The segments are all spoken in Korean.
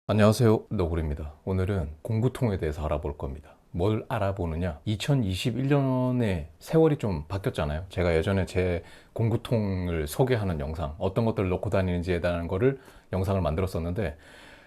안녕하세요, 너구리입니다. 오늘은 공구통에 대해서 알아볼 겁니다. 뭘 알아보느냐? 2021년에 세월이 좀 바뀌었잖아요. 제가 예전에 제 공구통을 소개하는 영상, 어떤 것들을 놓고 다니는지에 대한 거를 영상을 만들었었는데,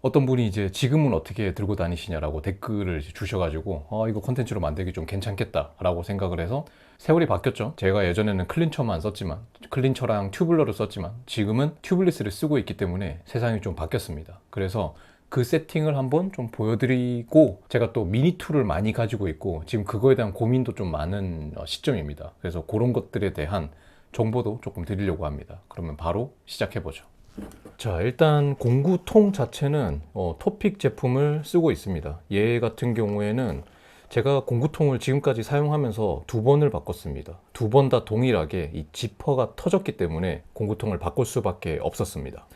어떤 분이 이제 지금은 어떻게 들고 다니시냐라고 댓글을 주셔가지고 이거 콘텐츠로 만들기 좀 괜찮겠다라고 생각을 해서, 세월이 바뀌었죠. 제가 예전에는 클린처만 썼지만, 클린처랑 튜블러를 썼지만 지금은 튜블리스를 쓰고 있기 때문에 세상이 좀 바뀌었습니다. 그래서 그 세팅을 한번 좀 보여드리고, 제가 또 미니 툴을 많이 가지고 있고 지금 그거에 대한 고민도 좀 많은 시점입니다. 그래서 그런 것들에 대한 정보도 조금 드리려고 합니다. 그러면 바로 시작해보죠. 자, 일단 공구통 자체는 토픽 제품을 쓰고 있습니다. 얘 같은 경우에는 제가 공구통을 지금까지 사용하면서 두 번을 바꿨습니다. 두 번 다 동일하게 이 지퍼가 터졌기 때문에 공구통을 바꿀 수밖에 없었습니다.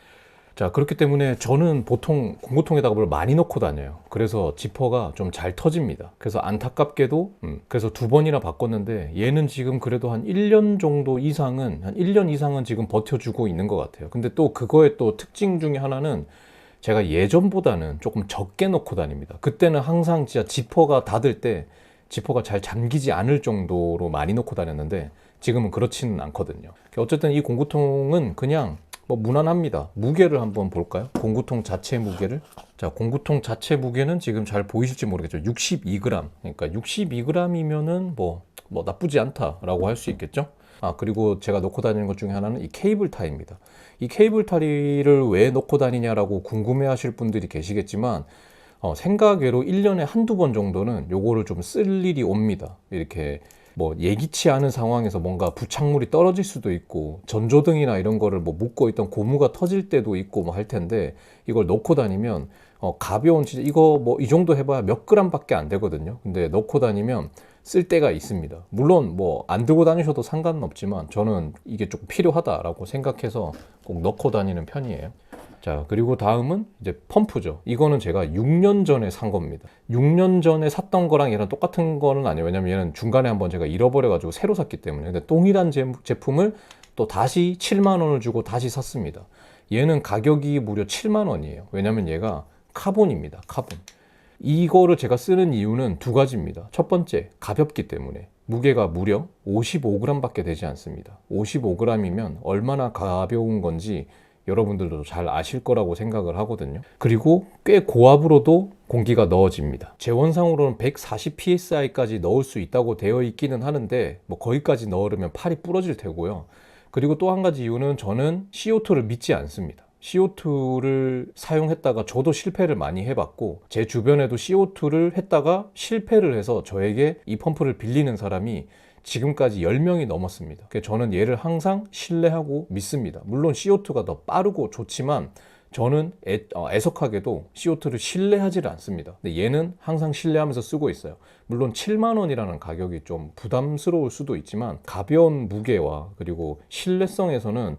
자, 그렇기 때문에 저는 보통 공구통에다가 뭘 많이 넣고 다녀요. 그래서 지퍼가 좀 잘 터집니다. 그래서 안타깝게도 그래서 두 번이나 바꿨는데, 얘는 지금 그래도 한 1년 정도 이상은, 한 1년 이상은 지금 버텨주고 있는 것 같아요. 근데 또 그거의 또 특징 중에 하나는, 제가 예전보다는 조금 적게 넣고 다닙니다. 그때는 항상 진짜 지퍼가 닫을 때 지퍼가 잘 잠기지 않을 정도로 많이 넣고 다녔는데, 지금은 그렇지는 않거든요. 어쨌든 이 공구통은 그냥 뭐 무난합니다. 무게를 한번 볼까요? 공구통 자체 무게를. 자, 공구통 자체 무게는 지금 잘 보이실지 모르겠죠. 62g. 그러니까 62g이면은 뭐 나쁘지 않다라고 할 수 있겠죠. 그리고 제가 놓고 다니는 것 중에 하나는 이 케이블 타이입니다. 이 케이블 타이를 왜 놓고 다니냐라고 궁금해 하실 분들이 계시겠지만, 생각외로 1년에 한두 번 정도는 요거를 좀 쓸 일이 옵니다. 이렇게 뭐 예기치 않은 상황에서 뭔가 부착물이 떨어질 수도 있고, 전조등이나 이런 거를 뭐 묶고 있던 고무가 터질 때도 있고 뭐 할 텐데, 이걸 놓고 다니면 가벼운, 진짜 이거 뭐 이 정도 해봐야 몇 그램밖에 안 되거든요. 근데 놓고 다니면 쓸 때가 있습니다. 물론 뭐 안 들고 다니셔도 상관은 없지만 저는 이게 조금 필요하다라고 생각해서 꼭 넣고 다니는 편이에요. 자, 그리고 다음은 이제 펌프죠. 이거는 제가 6년 전에 산 겁니다. 6년 전에 샀던 거랑 얘랑 똑같은 거는 아니에요. 왜냐면 얘는 중간에 한번 제가 잃어버려가지고 새로 샀기 때문에. 근데 동일한 제품을 또 다시 7만 원을 주고 다시 샀습니다. 얘는 가격이 무려 7만 원이에요. 왜냐면 얘가 카본입니다. 카본. 이거를 제가 쓰는 이유는 두 가지입니다. 첫 번째, 가볍기 때문에. 무게가 무려 55g 밖에 되지 않습니다. 55g이면 얼마나 가벼운 건지 여러분들도 잘 아실 거라고 생각을 하거든요. 그리고 꽤 고압으로도 공기가 넣어집니다. 제원상으로는 140psi까지 넣을 수 있다고 되어 있기는 하는데, 뭐 거기까지 넣으려면 팔이 부러질 테고요. 그리고 또 한 가지 이유는, 저는 CO2를 믿지 않습니다. CO2를 사용했다가 저도 실패를 많이 해봤고, 제 주변에도 CO2를 했다가 실패를 해서 저에게 이 펌프를 빌리는 사람이 지금까지 10명이 넘었습니다. 그래서 저는 얘를 항상 신뢰하고 믿습니다. 물론 CO2가 더 빠르고 좋지만 저는 애석하게도 CO2를 신뢰하지를 않습니다. 근데 얘는 항상 신뢰하면서 쓰고 있어요. 물론 7만 원이라는 가격이 좀 부담스러울 수도 있지만, 가벼운 무게와 그리고 신뢰성에서는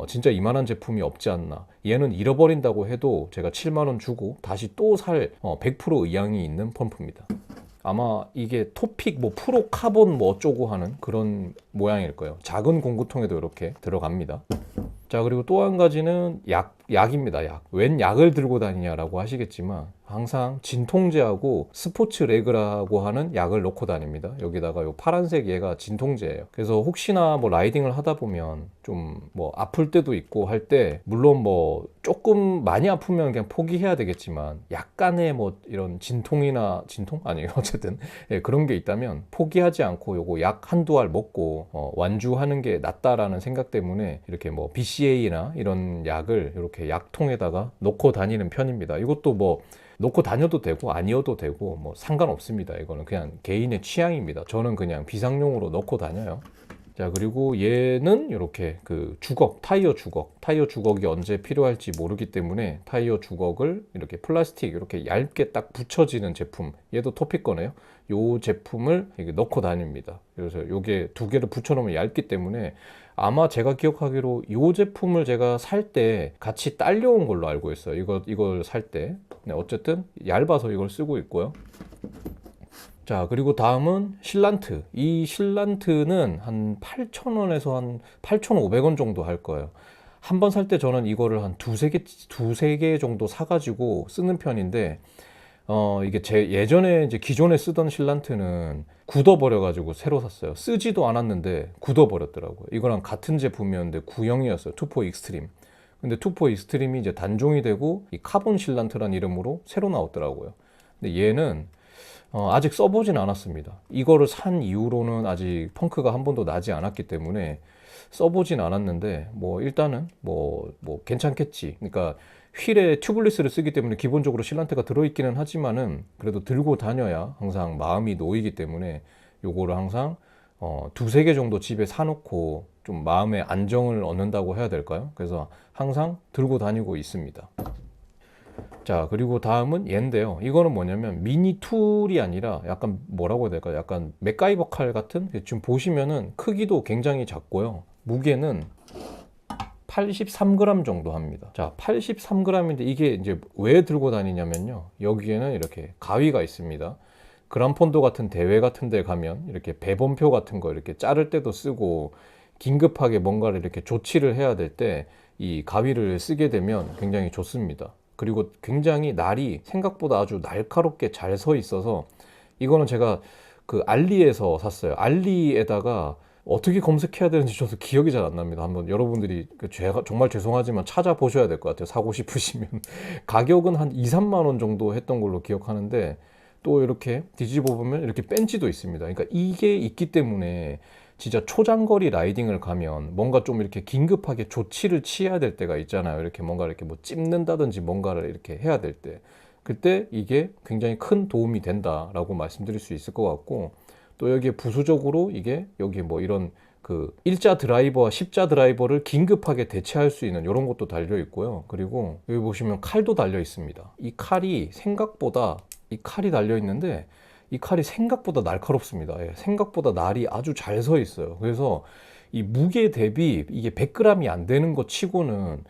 진짜 이만한 제품이 없지 않나. 얘는 잃어버린다고 해도 제가 7만 원 주고 다시 또 살 100% 의향이 있는 펌프입니다. 아마 이게 토픽 뭐 프로 카본 뭐 어쩌고 하는 그런 모양일 거예요. 작은 공구통에도 이렇게 들어갑니다. 자, 그리고 또 한 가지는 약입니다. 약. 웬 약을 들고 다니냐라고 하시겠지만, 항상 진통제하고 스포츠 레그라고 하는 약을 넣고 다닙니다. 여기다가 요 파란색 얘가 진통제예요. 그래서 혹시나 뭐 라이딩을 하다 보면 좀 뭐 아플 때도 있고 할 때, 물론 뭐 조금 많이 아프면 그냥 포기해야 되겠지만, 약간의 뭐 이런 진통이나 진통? 아니에요. 어쨌든 그런 게 있다면 포기하지 않고 요거 약 한두 알 먹고 완주하는 게 낫다라는 생각 때문에 이렇게 뭐 BCA나 이런 약을 이렇게 약통에다가 넣고 다니는 편입니다. 이것도 뭐 놓고 다녀도 되고 아니어도 되고 뭐 상관없습니다. 이거는 그냥 개인의 취향입니다. 저는 그냥 비상용으로 넣고 다녀요. 자, 그리고 얘는 이렇게 그 주걱, 타이어 주걱이 언제 필요할지 모르기 때문에 타이어 주걱을 이렇게 플라스틱 이렇게 얇게 딱 붙여지는 제품, 얘도 토픽 거네요. 요 제품을 이렇게 넣고 다닙니다. 그래서 요게 두 개를 붙여놓으면 얇기 때문에, 아마 제가 기억하기로 이 제품을 제가 살 때 같이 딸려온 걸로 알고 있어요. 이걸 살 때. 네, 어쨌든 얇아서 이걸 쓰고 있고요. 자, 그리고 다음은 실란트. 이 실란트는 한 8,000원에서 한 8,500원 정도 할 거예요. 한 번 살 때 저는 이거를 한 두세 개 정도 사가지고 쓰는 편인데, 이게 제 예전에 이제 기존에 쓰던 실란트는 굳어버려가지고 새로 샀어요. 쓰지도 않았는데 굳어버렸더라고요. 이거랑 같은 제품이었는데 구형이었어요. 투포 익스트림. 근데 투포 익스트림이 이제 단종이 되고 이 카본 실란트란 이름으로 새로 나왔더라고요. 근데 얘는 아직 써보진 않았습니다. 이거를 산 이후로는 아직 펑크가 한 번도 나지 않았기 때문에 써보진 않았는데, 뭐 일단은 뭐 괜찮겠지. 그러니까 휠에 튜블리스를 쓰기 때문에 기본적으로 실란트가 들어있기는 하지만은 그래도 들고 다녀야 항상 마음이 놓이기 때문에 요거를 항상 두세 개 정도 집에 사놓고 좀 마음의 안정을 얻는다고 해야 될까요? 그래서 항상 들고 다니고 있습니다. 자, 그리고 다음은 얘인데요. 이거는 뭐냐면 미니 툴이 아니라 약간 뭐라고 해야 될까요? 약간 맥가이버 칼 같은? 지금 보시면은 크기도 굉장히 작고요. 무게는 83g 정도 합니다. 자, 83g인데 이게 이제 왜 들고 다니냐면요. 여기에는 이렇게 가위가 있습니다. 그란폰도 같은 대회 같은 데 가면 이렇게 배번표 같은 거 이렇게 자를 때도 쓰고, 긴급하게 뭔가를 이렇게 조치를 해야 될 때 이 가위를 쓰게 되면 굉장히 좋습니다. 그리고 굉장히 날이 생각보다 아주 날카롭게 잘 서 있어서, 이거는 제가 그 알리에서 샀어요. 알리에다가 어떻게 검색해야 되는지 저도 기억이 잘 안 납니다. 한번 여러분들이 제가 정말 죄송하지만 찾아보셔야 될 것 같아요. 사고 싶으시면. 가격은 한 2, 3만 원 정도 했던 걸로 기억하는데, 또 이렇게 뒤집어 보면 이렇게 벤치도 있습니다. 그러니까 이게 있기 때문에 진짜 초장거리 라이딩을 가면 뭔가 좀 이렇게 긴급하게 조치를 취해야 될 때가 있잖아요. 이렇게 뭔가 이렇게 뭐 찝는다든지 뭔가를 이렇게 해야 될 때, 그때 이게 굉장히 큰 도움이 된다라고 말씀드릴 수 있을 것 같고, 또 여기에 부수적으로 이게 여기 뭐 이런 그 일자 드라이버와 십자 드라이버를 긴급하게 대체할 수 있는 이런 것도 달려 있고요. 그리고 여기 보시면 칼도 달려 있습니다. 이 칼이 생각보다, 이 칼이 달려 있는데 이 칼이 생각보다 날카롭습니다. 예, 생각보다 날이 아주 잘 서 있어요. 그래서 이 무게 대비 이게 100g이 안 되는 것 치고는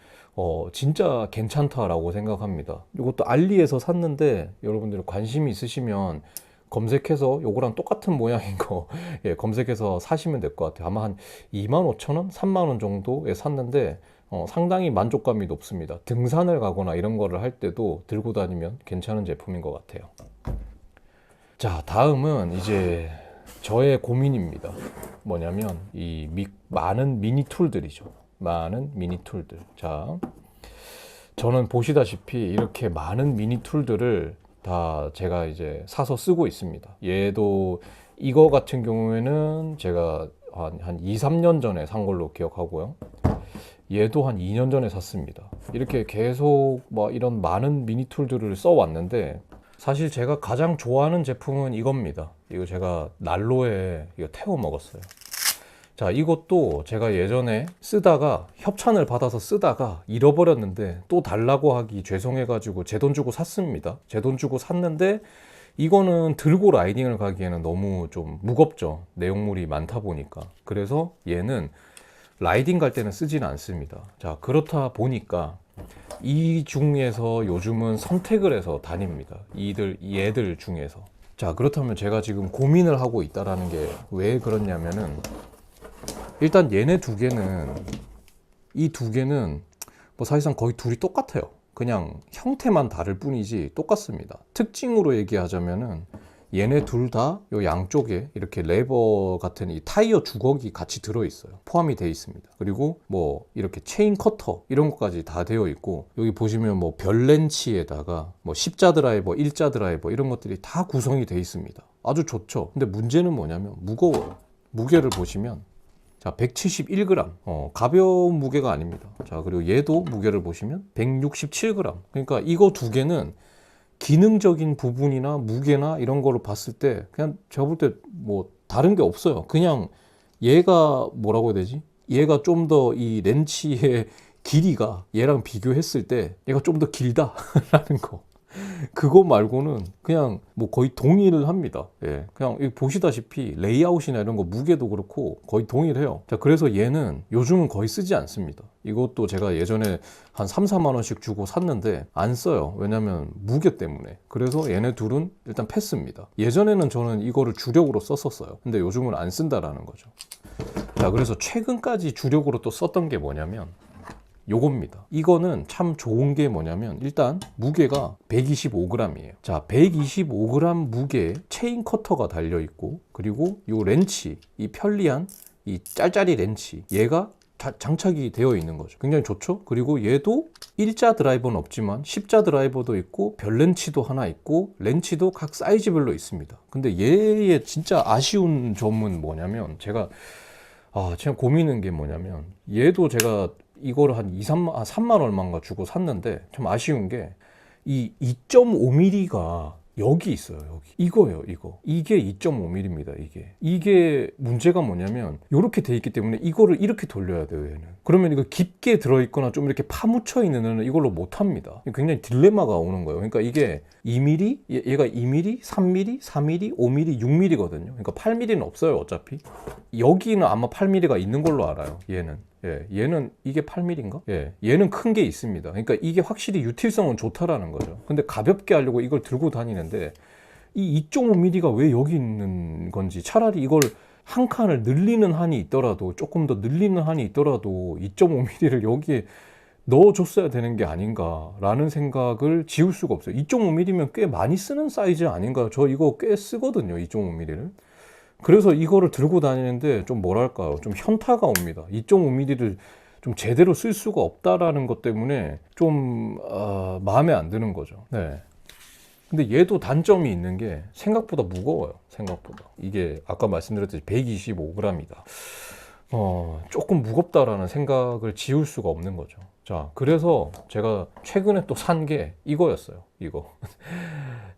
진짜 괜찮다라고 생각합니다. 이것도 알리에서 샀는데 여러분들 관심이 있으시면 검색해서 요거랑 똑같은 모양인 거 예, 검색해서 사시면 될 것 같아요. 아마 한 25,000원, 3만원 정도에 샀는데 상당히 만족감이 높습니다. 등산을 가거나 이런 거를 할 때도 들고 다니면 괜찮은 제품인 것 같아요. 자, 다음은 이제 저의 고민입니다. 뭐냐면 이 많은 미니 툴들이죠. 많은 미니 툴들. 자, 저는 보시다시피 이렇게 많은 미니 툴들을 다 제가 이제 사서 쓰고 있습니다. 얘도 이거 같은 경우에는 제가 한 2, 3년 전에 산 걸로 기억하고요. 얘도 한 2년 전에 샀습니다. 이렇게 계속 뭐 이런 많은 미니 툴들을 써왔는데, 사실 제가 가장 좋아하는 제품은 이겁니다. 이거 제가 난로에 이거 태워 먹었어요. 자, 이것도 제가 예전에 쓰다가 협찬을 받아서 쓰다가 잃어버렸는데 또 달라고 하기 죄송해가지고 제 돈 주고 샀습니다. 제 돈 주고 샀는데 이거는 들고 라이딩을 가기에는 너무 좀 무겁죠. 내용물이 많다 보니까. 그래서 얘는 라이딩 갈 때는 쓰지는 않습니다. 자, 그렇다 보니까 이 중에서 요즘은 선택을 해서 다닙니다. 얘들 중에서. 자, 그렇다면 제가 지금 고민을 하고 있다라는 게 왜 그렇냐면은, 일단 얘네 두 개는, 이 두 개는 뭐 사실상 거의 둘이 똑같아요. 그냥 형태만 다를 뿐이지 똑같습니다. 특징으로 얘기하자면은 얘네 둘 다 요 양쪽에 이렇게 레버 같은 이 타이어 주걱이 같이 들어있어요. 포함이 되어 있습니다. 그리고 뭐 이렇게 체인 커터 이런 것까지 다 되어 있고, 여기 보시면 뭐 별렌치에다가 뭐 십자 드라이버, 일자 드라이버 이런 것들이 다 구성이 되어 있습니다. 아주 좋죠. 근데 문제는 뭐냐면 무거워요. 무게를 보시면 자, 171g. 가벼운 무게가 아닙니다. 자, 그리고 얘도 무게를 보시면 167g. 그러니까 이거 두 개는 기능적인 부분이나 무게나 이런 거를 봤을 때 그냥 제가 볼 때 뭐 다른 게 없어요. 그냥 얘가 뭐라고 해야 되지? 얘가 좀 더 이 렌치의 길이가 얘랑 비교했을 때 얘가 좀 더 길다라는 거. 그거 말고는 그냥 뭐 거의 동일을 합니다. 예, 그냥 보시다시피 레이아웃이나 이런 거 무게도 그렇고 거의 동일해요. 자, 그래서 얘는 요즘은 거의 쓰지 않습니다. 이것도 제가 예전에 한 3, 4만 원씩 주고 샀는데 안 써요. 왜냐면 무게 때문에. 그래서 얘네 둘은 일단 패스입니다. 예전에는 저는 이거를 주력으로 썼었어요. 근데 요즘은 안 쓴다라는 거죠. 자, 그래서 최근까지 주력으로 또 썼던 게 뭐냐면 요겁니다. 이거는 참 좋은 게 뭐냐면 일단 무게가 125g이에요. 자, 125g 무게에 체인 커터가 달려 있고, 그리고 요 렌치, 이 편리한 이 짤짤이 렌치, 얘가 장착이 되어 있는 거죠. 굉장히 좋죠. 그리고 얘도 일자 드라이버는 없지만 십자 드라이버도 있고 별 렌치도 하나 있고 렌치도 각 사이즈별로 있습니다. 근데 얘의 진짜 아쉬운 점은 뭐냐면 제가 고민인 게 뭐냐면, 얘도 제가 이거를 한 3만 얼마인가 주고 샀는데 참 아쉬운 게 이 2.5mm가 여기 있어요. 여기 이거예요. 이게 2.5mm입니다. 이게 문제가 뭐냐면 이렇게 돼 있기 때문에 이거를 이렇게 돌려야 돼요. 얘는 그러면 이거 깊게 들어있거나 좀 이렇게 파묻혀 있는 애는 이걸로 못합니다. 굉장히 딜레마가 오는 거예요. 그러니까 이게 2mm, 얘가 2mm, 3mm, 4mm, 5mm, 6mm거든요. 그러니까 8mm는 없어요. 어차피 여기는 아마 8mm가 있는 걸로 알아요. 얘는 이게 8mm인가? 얘는 큰 게 있습니다. 그러니까 이게 확실히 유틸성은 좋다라는 거죠. 근데 가볍게 하려고 이걸 들고 다니는데 이 2.5mm가 왜 여기 있는 건지, 차라리 이걸 한 칸을 늘리는 한이 있더라도, 조금 더 늘리는 한이 있더라도 2.5mm를 여기에 넣어줬어야 되는 게 아닌가라는 생각을 지울 수가 없어요. 2.5mm면 꽤 많이 쓰는 사이즈 아닌가요? 저 이거 꽤 쓰거든요, 2.5mm를. 그래서 이거를 들고 다니는데 좀 뭐랄까요, 좀 현타가 옵니다. 2.5mm를 좀 제대로 쓸 수가 없다라는 것 때문에 좀 마음에 안 드는 거죠. 근데 얘도 단점이 있는 게 생각보다 무거워요. 생각보다. 이게 아까 말씀드렸듯이 125g이다. 조금 무겁다라는 생각을 지울 수가 없는 거죠. 자, 그래서 제가 최근에 또 산 게 이거였어요. 이거.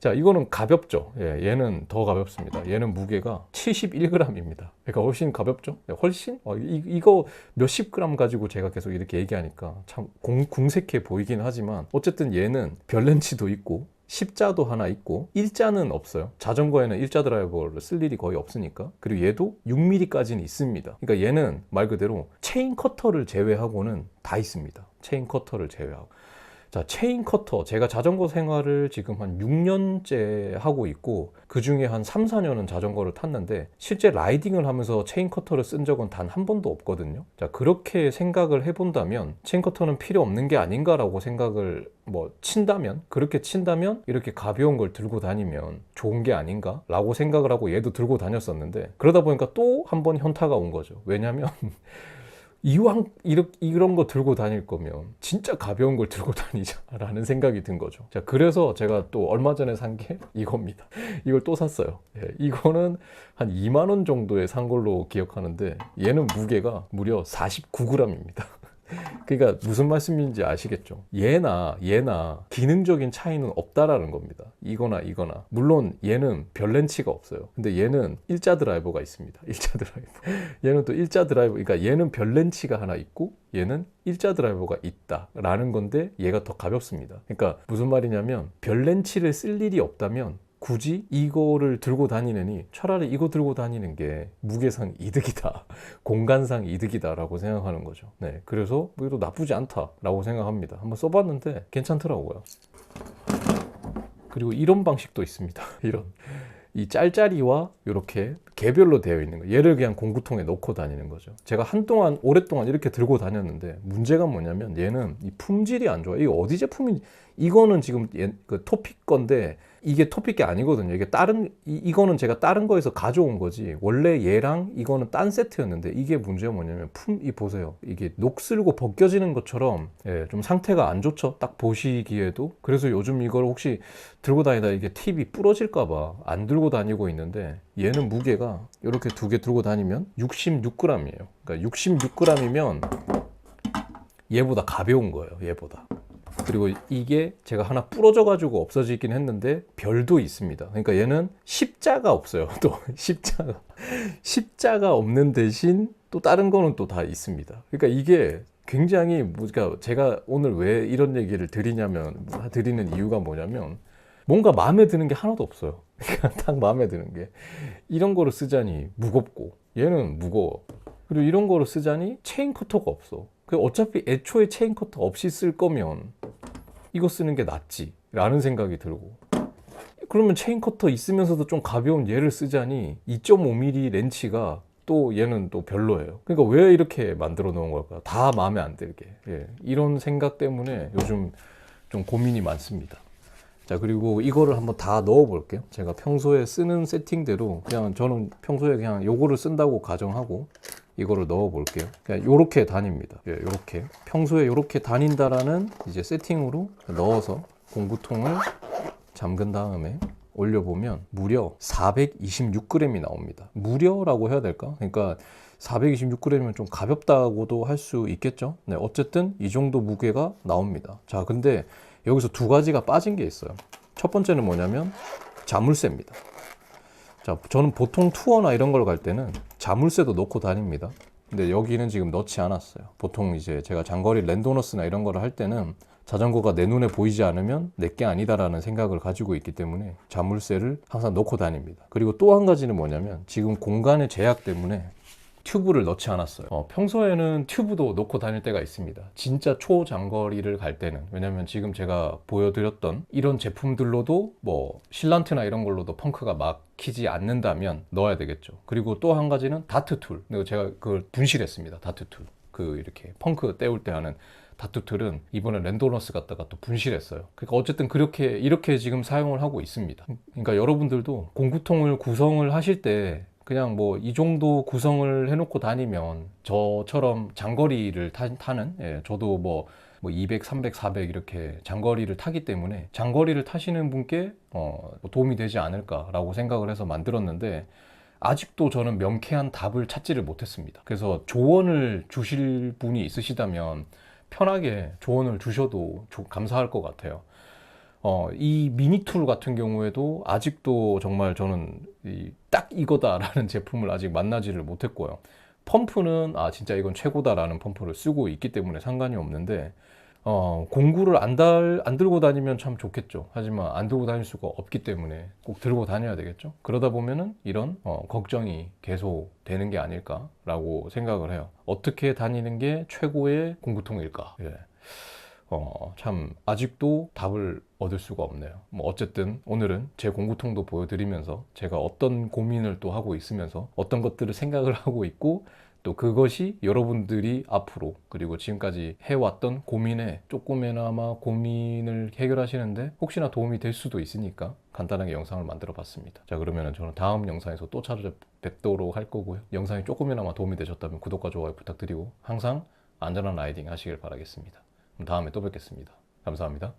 자, 이거는 가볍죠. 얘는 더 가볍습니다. 얘는 무게가 71g입니다. 그러니까 훨씬 가볍죠. 훨씬? 이거 몇십 그램 가지고 제가 계속 이렇게 얘기하니까 참 궁색해 보이긴 하지만, 어쨌든 얘는 별 렌치도 있고 십자도 하나 있고 일자는 없어요. 자전거에는 일자 드라이버를 쓸 일이 거의 없으니까. 그리고 얘도 6mm까지는 있습니다. 그러니까 얘는 말 그대로 체인 커터를 제외하고는 다 있습니다. 체인 커터를 제외하고. 자, 체인 커터, 제가 자전거 생활을 지금 한 6년째 하고 있고, 그 중에 한 3, 4년은 자전거를 탔는데 실제 라이딩을 하면서 체인 커터를 쓴 적은 단 한 번도 없거든요. 자, 그렇게 생각을 해본다면 체인 커터는 필요 없는 게 아닌가라고 생각을 그렇게 친다면 이렇게 가벼운 걸 들고 다니면 좋은 게 아닌가 라고 생각을 하고 얘도 들고 다녔었는데, 그러다 보니까 또 한 번 현타가 온 거죠. 왜냐면 이왕 이런 거 들고 다닐 거면 진짜 가벼운 걸 들고 다니자라는 생각이 든 거죠. 자, 그래서 제가 또 얼마 전에 산 게 이겁니다. 이걸 또 샀어요. 이거는 한 2만 원 정도에 산 걸로 기억하는데, 얘는 무게가 무려 49g입니다. 그러니까 무슨 말씀인지 아시겠죠? 얘나 기능적인 차이는 없다라는 겁니다. 이거나. 물론 얘는 별 렌치가 없어요. 근데 얘는 일자 드라이버가 있습니다. 일자 드라이버. 얘는 또 일자 드라이버, 그러니까 얘는 별 렌치가 하나 있고 얘는 일자 드라이버가 있다라는 건데 얘가 더 가볍습니다. 그러니까 무슨 말이냐면, 별 렌치를 쓸 일이 없다면 굳이 이거를 들고 다니느니 차라리 이거 들고 다니는 게 무게상 이득이다, 공간상 이득이다 라고 생각하는 거죠. 그래서 이것도 나쁘지 않다 라고 생각합니다. 한번 써봤는데 괜찮더라고요. 그리고 이런 방식도 있습니다. 이 짤짤이와 이렇게 개별로 되어 있는 거, 얘를 그냥 공구통에 넣고 다니는 거죠. 제가 오랫동안 이렇게 들고 다녔는데 문제가 뭐냐면, 얘는 이 품질이 안 좋아. 이게 어디 제품인지, 이거는 지금 그 토픽 건데 이게 토픽이 아니거든요. 이거는 제가 다른 거에서 가져온 거지, 원래 얘랑 이거는 딴 세트였는데, 이게 문제가 뭐냐면 보세요. 이게 녹슬고 벗겨지는 것처럼 좀 상태가 안 좋죠. 딱 보시기에도. 그래서 요즘 이걸 혹시 들고 다니다 이게 팁이 부러질까 봐 안 들고 다니고 있는데, 얘는 무게가 이렇게 두 개 들고 다니면 66g이에요. 그러니까 66g이면 얘보다 가벼운 거예요. 얘보다. 그리고 이게 제가 하나 부러져 가지고 없어지긴 했는데 별도 있습니다. 그러니까 얘는 십자가 없어요. 또 십자가 없는 대신 또 다른 거는 또 다 있습니다. 그러니까 이게 굉장히, 그러니까 제가 오늘 왜 이런 얘기를 드리는 이유가 뭐냐면, 뭔가 마음에 드는 게 하나도 없어요. 그러니까 딱 마음에 드는 게, 이런 거를 쓰자니 무겁고, 얘는 무거워. 그리고 이런 거를 쓰자니 체인 커터가 없어. 어차피 애초에 체인 커터 없이 쓸 거면 이거 쓰는 게 낫지 라는 생각이 들고, 그러면 체인 커터 있으면서도 좀 가벼운 얘를 쓰자니 2.5mm 렌치가 또 얘는 또 별로예요. 그러니까 왜 이렇게 만들어 놓은 걸까? 다 마음에 안 들게. 예, 이런 생각 때문에 요즘 좀 고민이 많습니다. 자, 그리고 이거를 한번 다 넣어 볼게요. 제가 평소에 쓰는 세팅대로 그냥 저는 평소에 그냥 요거를 쓴다고 가정하고 이거를 넣어 볼게요. 그냥 요렇게 다닙니다. 예, 요렇게 평소에 요렇게 다닌다라는 이제 세팅으로 넣어서 공구통을 잠근 다음에 올려보면 무려 426g이 나옵니다. 무려라고 해야 될까? 그러니까 426g이면 좀 가볍다고도 할 수 있겠죠. 네, 어쨌든 이 정도 무게가 나옵니다. 자, 근데 여기서 두 가지가 빠진 게 있어요. 첫 번째는 뭐냐면 자물쇠입니다. 자, 저는 보통 투어나 이런 걸 갈 때는 자물쇠도 넣고 다닙니다. 근데 여기는 지금 넣지 않았어요. 보통 이제 제가 장거리 랜도너스나 이런 거를 할 때는 자전거가 내 눈에 보이지 않으면 내게 아니다라는 생각을 가지고 있기 때문에 자물쇠를 항상 넣고 다닙니다. 그리고 또 한 가지는 뭐냐면 지금 공간의 제약 때문에 튜브를 넣지 않았어요. 평소에는 튜브도 넣고 다닐 때가 있습니다. 진짜 초장거리를 갈 때는. 왜냐면 지금 제가 보여드렸던 이런 제품들로도 뭐 실란트나 이런 걸로도 펑크가 막히지 않는다면 넣어야 되겠죠. 그리고 또 한 가지는 다트 툴. 제가 그걸 분실했습니다. 다트 툴. 그 이렇게 펑크 때울 때 하는 다트 툴은 이번에 랜도너스 갔다가 또 분실했어요. 그러니까 어쨌든 그렇게 이렇게 지금 사용을 하고 있습니다. 그러니까 여러분들도 공구통을 구성을 하실 때 그냥 뭐 이 정도 구성을 해놓고 다니면 저처럼 장거리를 타는, 예, 저도 뭐 200, 300, 400 이렇게 장거리를 타기 때문에 장거리를 타시는 분께 도움이 되지 않을까라고 생각을 해서 만들었는데 아직도 저는 명쾌한 답을 찾지를 못했습니다. 그래서 조언을 주실 분이 있으시다면 편하게 조언을 주셔도 감사할 것 같아요. 이 미니 툴 같은 경우에도 아직도 정말 저는 딱 이거다라는 제품을 아직 만나지를 못했고요. 펌프는 진짜 이건 최고다라는 펌프를 쓰고 있기 때문에 상관이 없는데 공구를 안 들고 다니면 참 좋겠죠. 하지만 안 들고 다닐 수가 없기 때문에 꼭 들고 다녀야 되겠죠. 그러다 보면은 이런 걱정이 계속 되는 게 아닐까라고 생각을 해요. 어떻게 다니는 게 최고의 공구통일까? 예. 참 아직도 답을 얻을 수가 없네요. 뭐 어쨌든 오늘은 제 공구통도 보여드리면서 제가 어떤 고민을 또 하고 있으면서 어떤 것들을 생각을 하고 있고 또 그것이 여러분들이 앞으로 그리고 지금까지 해왔던 고민에 조금이나마 고민을 해결하시는데 혹시나 도움이 될 수도 있으니까 간단하게 영상을 만들어 봤습니다. 자, 그러면 저는 다음 영상에서 또 찾아뵙도록 할 거고요. 영상이 조금이나마 도움이 되셨다면 구독과 좋아요 부탁드리고 항상 안전한 라이딩 하시길 바라겠습니다. 다음에 또 뵙겠습니다. 감사합니다.